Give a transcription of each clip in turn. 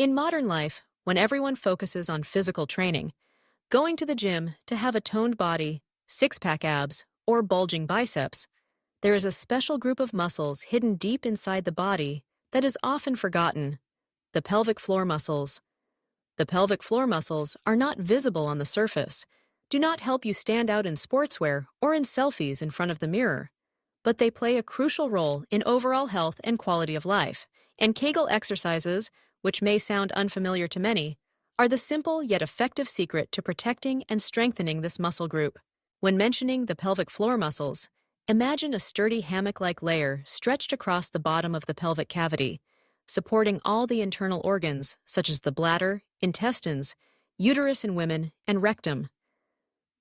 In modern life, when everyone focuses on physical training, going to the gym to have a toned body, six-pack abs, or bulging biceps, there is a special group of muscles hidden deep inside the body that is often forgotten: the pelvic floor muscles. The pelvic floor muscles are not visible on the surface, do not help you stand out in sportswear or in selfies in front of the mirror, but they play a crucial role in overall health and quality of life. And Kegel exercises, which may sound unfamiliar to many, are the simple yet effective secret to protecting and strengthening this muscle group. When mentioning the pelvic floor muscles, imagine a sturdy hammock-like layer stretched across the bottom of the pelvic cavity, supporting all the internal organs such as the bladder, intestines, uterus in women, and rectum.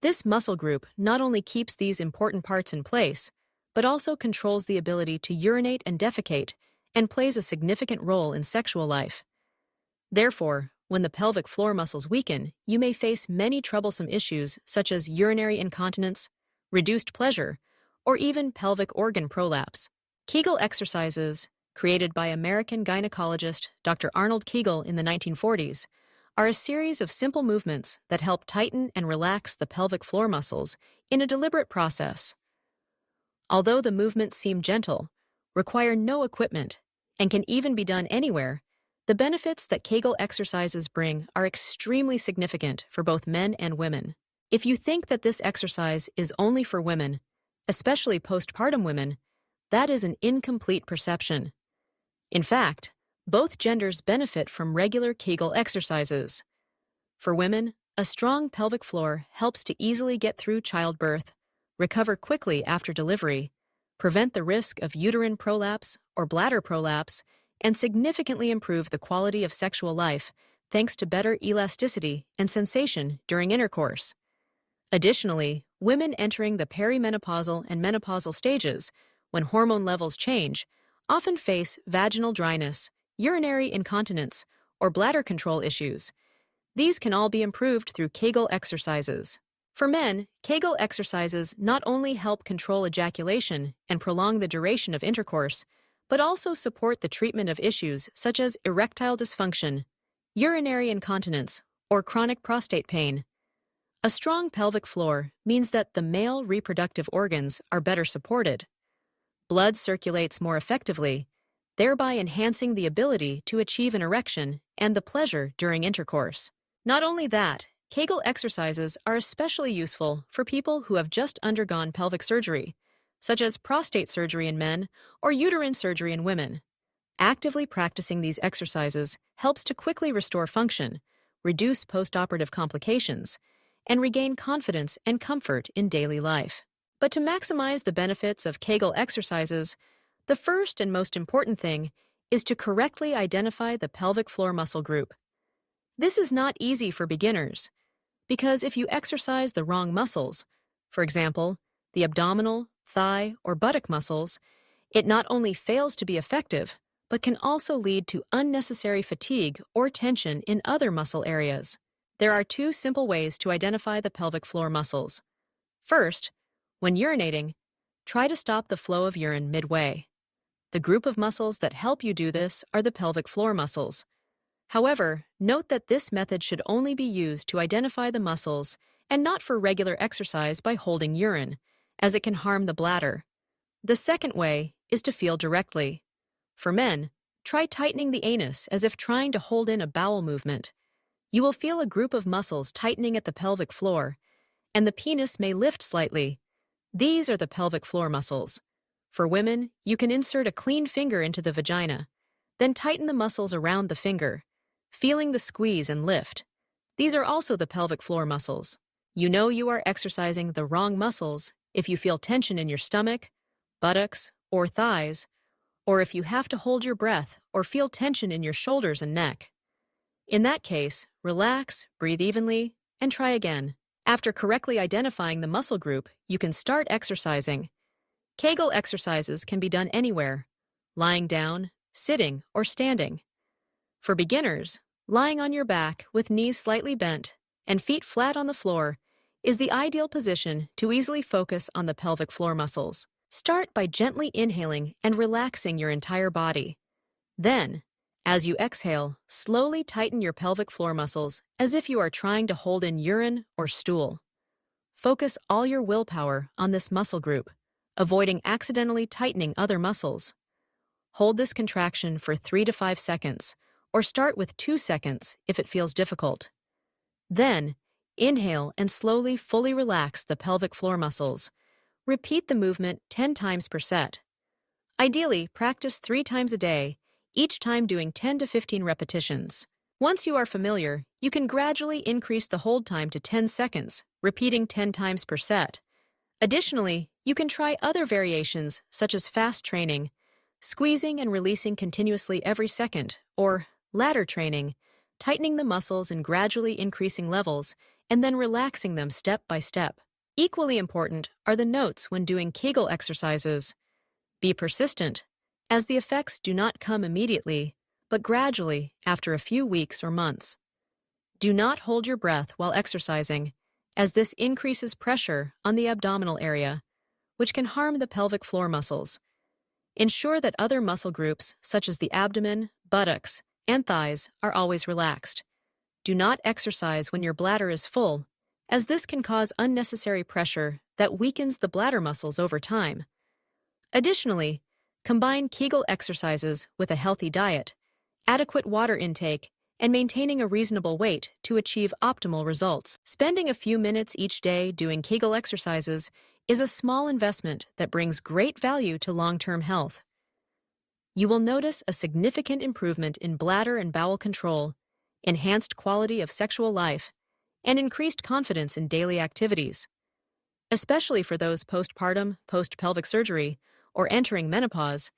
This muscle group not only keeps these important parts in place, but also controls the ability to urinate and defecate, and plays a significant role in sexual life. Therefore, when the pelvic floor muscles weaken, you may face many troublesome issues such as urinary incontinence, reduced pleasure, or even pelvic organ prolapse. Kegel exercises, created by American gynecologist Dr. Arnold Kegel in the 1940s, are a series of simple movements that help tighten and relax the pelvic floor muscles in a deliberate process. Although the movements seem gentle, require no equipment, and can even be done anywhere, the benefits that Kegel exercises bring are extremely significant for both men and women. If you think that this exercise is only for women, especially postpartum women, that is an incomplete perception. In fact, both genders benefit from regular Kegel exercises. For women, a strong pelvic floor helps to easily get through childbirth, recover quickly after delivery, prevent the risk of uterine prolapse or bladder prolapse, and significantly improve the quality of sexual life thanks to better elasticity and sensation during intercourse. Additionally, women entering the perimenopausal and menopausal stages, when hormone levels change, often face vaginal dryness, urinary incontinence, or bladder control issues. These can all be improved through Kegel exercises. For men, Kegel exercises not only help control ejaculation and prolong the duration of intercourse, but also support the treatment of issues such as erectile dysfunction, urinary incontinence, or chronic prostate pain. A strong pelvic floor means that the male reproductive organs are better supported. Blood circulates more effectively, thereby enhancing the ability to achieve an erection and the pleasure during intercourse. Not only that, Kegel exercises are especially useful for people who have just undergone pelvic surgery, such as prostate surgery in men or uterine surgery in women. Actively practicing these exercises helps to quickly restore function, reduce postoperative complications, and regain confidence and comfort in daily life. But to maximize the benefits of Kegel exercises, the first and most important thing is to correctly identify the pelvic floor muscle group. This is not easy for beginners, because if you exercise the wrong muscles, for example, the abdominal, thigh, or buttock muscles, it not only fails to be effective, but can also lead to unnecessary fatigue or tension in other muscle areas. There are two simple ways to identify the pelvic floor muscles. First, when urinating, try to stop the flow of urine midway. The group of muscles that help you do this are the pelvic floor muscles. However, note that this method should only be used to identify the muscles and not for regular exercise by holding urine, as it can harm the bladder. The second way is to feel directly. For men, try tightening the anus as if trying to hold in a bowel movement. You will feel a group of muscles tightening at the pelvic floor, and the penis may lift slightly. These are the pelvic floor muscles. For women, you can insert a clean finger into the vagina, then tighten the muscles around the finger, feeling the squeeze and lift. These are also the pelvic floor muscles. You know you are exercising the wrong muscles if you feel tension in your stomach, buttocks, or thighs, or if you have to hold your breath or feel tension in your shoulders and neck. In that case, relax, breathe evenly, and try again. After correctly identifying the muscle group, you can start exercising. Kegel exercises can be done anywhere, lying down, sitting, or standing. For beginners, lying on your back with knees slightly bent and feet flat on the floor is the ideal position to easily focus on the pelvic floor muscles. Start by gently inhaling and relaxing your entire body. Then, As you exhale, slowly tighten your pelvic floor muscles as if you are trying to hold in urine or stool. Focus all your willpower on this muscle group, avoiding accidentally tightening other muscles. Hold this contraction for 3 to 5 seconds, or start with 2 seconds if it feels difficult. Then, inhale and slowly fully relax the pelvic floor muscles. Repeat the movement 10 times per set. Ideally, practice 3 times a day, each time doing 10 to 15 repetitions. Once you are familiar, you can gradually increase the hold time to 10 seconds, repeating 10 times per set. Additionally, you can try other variations such as fast training, squeezing and releasing continuously every second, or ladder training, tightening the muscles in gradually increasing levels and then relaxing them step by step. Equally important are the notes when doing Kegel exercises. Be persistent, as the effects do not come immediately, but gradually after a few weeks or months. Do not hold your breath while exercising, as this increases pressure on the abdominal area, which can harm the pelvic floor muscles. Ensure that other muscle groups, such as the abdomen, buttocks, and thighs, are always relaxed. Do not exercise when your bladder is full, as this can cause unnecessary pressure that weakens the bladder muscles over time. Additionally, combine Kegel exercises with a healthy diet, adequate water intake, and maintaining a reasonable weight to achieve optimal results. Spending a few minutes each day doing Kegel exercises is a small investment that brings great value to long-term health. You will notice a significant improvement in bladder and bowel control, enhanced quality of sexual life, and increased confidence in daily activities. Especially for those postpartum, post-pelvic surgery, or entering menopause,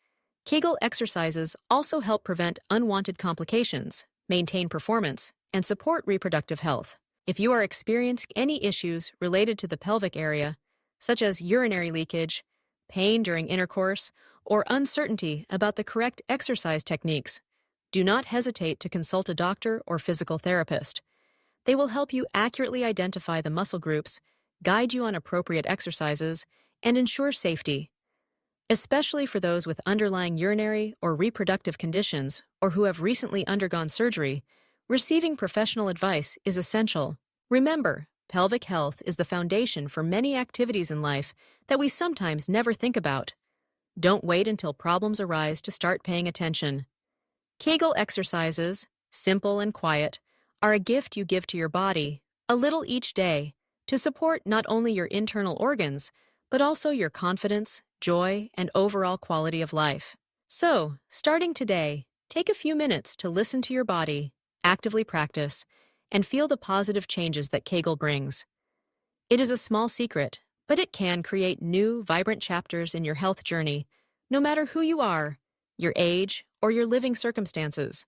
Kegel exercises also help prevent unwanted complications, maintain performance, and support reproductive health. If you are experiencing any issues related to the pelvic area, such as urinary leakage, pain during intercourse, or uncertainty about the correct exercise techniques, do not hesitate to consult a doctor or physical therapist. They will help you accurately identify the muscle groups, guide you on appropriate exercises, and ensure safety. Especially for those with underlying urinary or reproductive conditions or who have recently undergone surgery, receiving professional advice is essential. Remember, pelvic health is the foundation for many activities in life that we sometimes never think about. Don't wait until problems arise to start paying attention. Kegel exercises, simple and quiet, are a gift you give to your body, a little each day, to support not only your internal organs, but also your confidence, joy, and overall quality of life. So, starting today, take a few minutes to listen to your body, actively practice, and feel the positive changes that Kegel brings. It is a small secret, but it can create new, vibrant chapters in your health journey, no matter who you are, your age, or your living circumstances.